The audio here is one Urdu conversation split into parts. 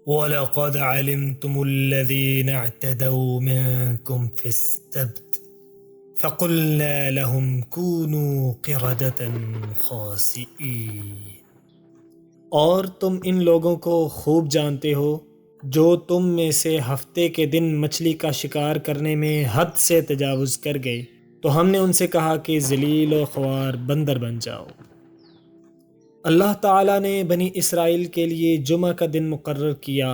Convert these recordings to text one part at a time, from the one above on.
وَلَقَدْ عَلِمْتُمُ الَّذِينَ اعْتَدَوْا مِنْكُمْ فِي السَّبْتِ فَقُلْنَا لَهُمْ كُونُوا قِرَدَةً خَاسِئِينَ۔ اور تم ان لوگوں کو خوب جانتے ہو جو تم میں سے ہفتے کے دن مچھلی کا شکار کرنے میں حد سے تجاوز کر گئے، تو ہم نے ان سے کہا کہ ذلیل و خوار بندر بن جاؤ۔ اللہ تعالیٰ نے بنی اسرائیل کے لیے جمعہ کا دن مقرر کیا،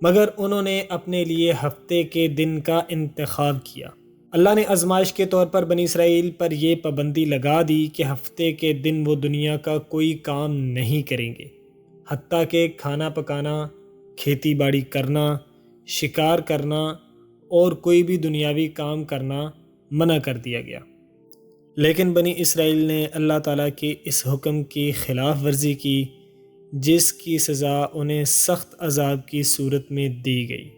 مگر انہوں نے اپنے لیے ہفتے کے دن کا انتخاب کیا۔ اللہ نے آزمائش کے طور پر بنی اسرائیل پر یہ پابندی لگا دی کہ ہفتے کے دن وہ دنیا کا کوئی کام نہیں کریں گے، حتیٰ کہ کھانا پکانا، کھیتی باڑی کرنا، شکار کرنا اور کوئی بھی دنیاوی کام کرنا منع کر دیا گیا۔ لیکن بنی اسرائیل نے اللہ تعالیٰ کے اس حکم کی خلاف ورزی کی، جس کی سزا انہیں سخت عذاب کی صورت میں دی گئی۔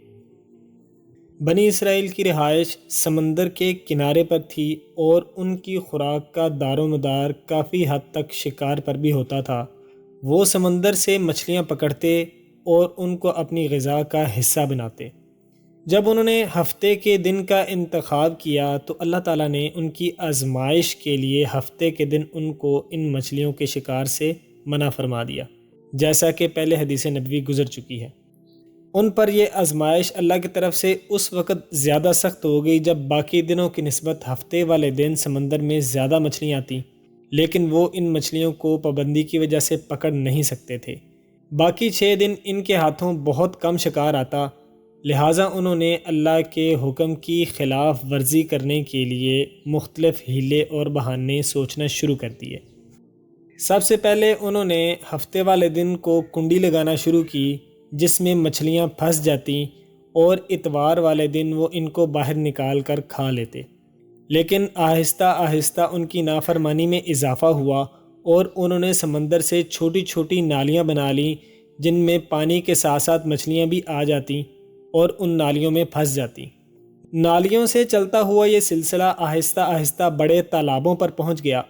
بنی اسرائیل کی رہائش سمندر کے کنارے پر تھی اور ان کی خوراک کا دار و مدار کافی حد تک شکار پر بھی ہوتا تھا۔ وہ سمندر سے مچھلیاں پکڑتے اور ان کو اپنی غذا کا حصہ بناتے۔ جب انہوں نے ہفتے کے دن کا انتخاب کیا تو اللہ تعالیٰ نے ان کی آزمائش کے لیے ہفتے کے دن ان کو ان مچھلیوں کے شکار سے منع فرما دیا، جیسا کہ پہلے حدیث نبوی گزر چکی ہے۔ ان پر یہ آزمائش اللہ کی طرف سے اس وقت زیادہ سخت ہو گئی جب باقی دنوں کی نسبت ہفتے والے دن سمندر میں زیادہ مچھلیاں آتیں، لیکن وہ ان مچھلیوں کو پابندی کی وجہ سے پکڑ نہیں سکتے تھے۔ باقی 6 دن ان کے ہاتھوں بہت کم شکار آتا، لہٰذا انہوں نے اللہ کے حکم کی خلاف ورزی کرنے کے لیے مختلف ہیلے اور بہانے سوچنا شروع کر دیے۔ سب سے پہلے انہوں نے ہفتے والے دن کو کنڈی لگانا شروع کی جس میں مچھلیاں پھنس جاتیں، اور اتوار والے دن وہ ان کو باہر نکال کر کھا لیتے۔ لیکن آہستہ آہستہ ان کی نافرمانی میں اضافہ ہوا اور انہوں نے سمندر سے چھوٹی چھوٹی نالیاں بنا لیں جن میں پانی کے ساتھ ساتھ مچھلیاں بھی آ جاتیں اور ان نالیوں میں پھنس جاتی۔ نالیوں سے چلتا ہوا یہ سلسلہ آہستہ آہستہ بڑے تالابوں پر پہنچ گیا۔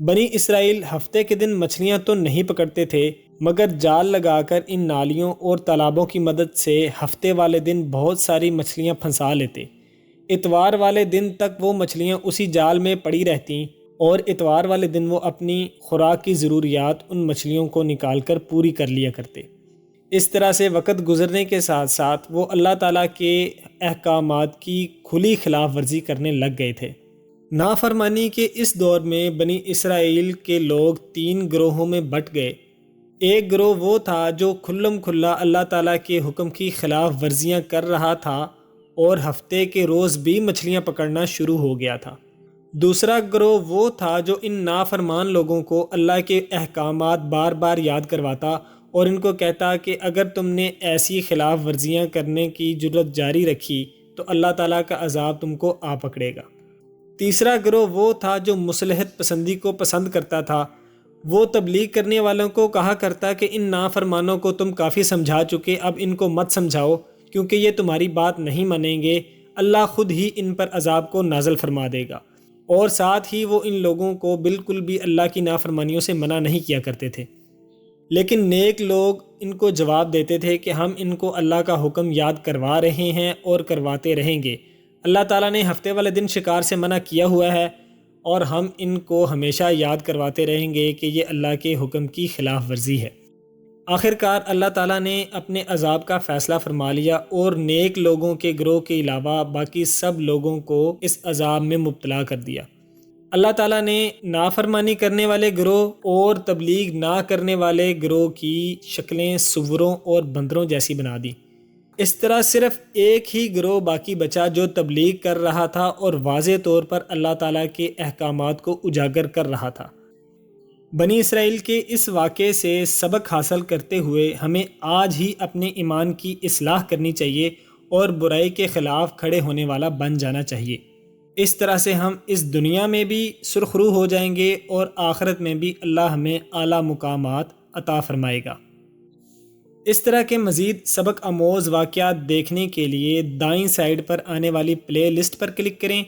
بنی اسرائیل ہفتے کے دن مچھلیاں تو نہیں پکڑتے تھے، مگر جال لگا کر ان نالیوں اور تالابوں کی مدد سے ہفتے والے دن بہت ساری مچھلیاں پھنسا لیتے۔ اتوار والے دن تک وہ مچھلیاں اسی جال میں پڑی رہتیں اور اتوار والے دن وہ اپنی خوراک کی ضروریات ان مچھلیوں کو نکال کر پوری کر لیا کرتے۔ اس طرح سے وقت گزرنے کے ساتھ ساتھ وہ اللہ تعالیٰ کے احکامات کی کھلی خلاف ورزی کرنے لگ گئے تھے۔ نافرمانی کے اس دور میں بنی اسرائیل کے لوگ 3 گروہوں میں بٹ گئے۔ ایک گروہ وہ تھا جو کھلم کھلا اللہ تعالیٰ کے حکم کی خلاف ورزیاں کر رہا تھا اور ہفتے کے روز بھی مچھلیاں پکڑنا شروع ہو گیا تھا۔ دوسرا گروہ وہ تھا جو ان نافرمان لوگوں کو اللہ کے احکامات بار بار یاد کرواتا اور ان کو کہتا کہ اگر تم نے ایسی خلاف ورزیاں کرنے کی جرت جاری رکھی تو اللہ تعالیٰ کا عذاب تم کو آ پکڑے گا۔ تیسرا گروہ وہ تھا جو مصلحت پسندی کو پسند کرتا تھا۔ وہ تبلیغ کرنے والوں کو کہا کرتا کہ ان نافرمانوں کو تم کافی سمجھا چکے، اب ان کو مت سمجھاؤ کیونکہ یہ تمہاری بات نہیں مانیں گے، اللہ خود ہی ان پر عذاب کو نازل فرما دے گا۔ اور ساتھ ہی وہ ان لوگوں کو بالکل بھی اللہ کی نافرمانیوں سے منع نہیں کیا کرتے تھے۔ لیکن نیک لوگ ان کو جواب دیتے تھے کہ ہم ان کو اللہ کا حکم یاد کروا رہے ہیں اور کرواتے رہیں گے۔ اللہ تعالیٰ نے ہفتے والے دن شکار سے منع کیا ہوا ہے اور ہم ان کو ہمیشہ یاد کرواتے رہیں گے کہ یہ اللہ کے حکم کی خلاف ورزی ہے۔ آخرکار اللہ تعالیٰ نے اپنے عذاب کا فیصلہ فرما لیا اور نیک لوگوں کے گروہ کے علاوہ باقی سب لوگوں کو اس عذاب میں مبتلا کر دیا۔ اللہ تعالیٰ نے نافرمانی کرنے والے گروہ اور تبلیغ نہ کرنے والے گروہ کی شکلیں سوروں اور بندروں جیسی بنا دی۔ اس طرح صرف ایک ہی گروہ باقی بچا جو تبلیغ کر رہا تھا اور واضح طور پر اللہ تعالیٰ کے احکامات کو اجاگر کر رہا تھا۔ بنی اسرائیل کے اس واقعے سے سبق حاصل کرتے ہوئے ہمیں آج ہی اپنے ایمان کی اصلاح کرنی چاہیے اور برائی کے خلاف کھڑے ہونے والا بن جانا چاہیے۔ اس طرح سے ہم اس دنیا میں بھی سرخرو ہو جائیں گے اور آخرت میں بھی اللہ ہمیں اعلیٰ مقامات عطا فرمائے گا۔ اس طرح کے مزید سبق آموز واقعات دیکھنے کے لیے دائیں سائیڈ پر آنے والی پلے لسٹ پر کلک کریں،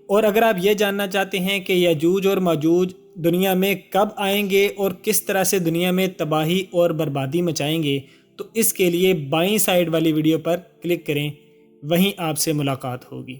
اور اگر آپ یہ جاننا چاہتے ہیں کہ یاجوج اور ماجوج دنیا میں کب آئیں گے اور کس طرح سے دنیا میں تباہی اور بربادی مچائیں گے تو اس کے لیے بائیں سائیڈ والی ویڈیو پر کلک کریں، وہیں آپ سے ملاقات ہوگی۔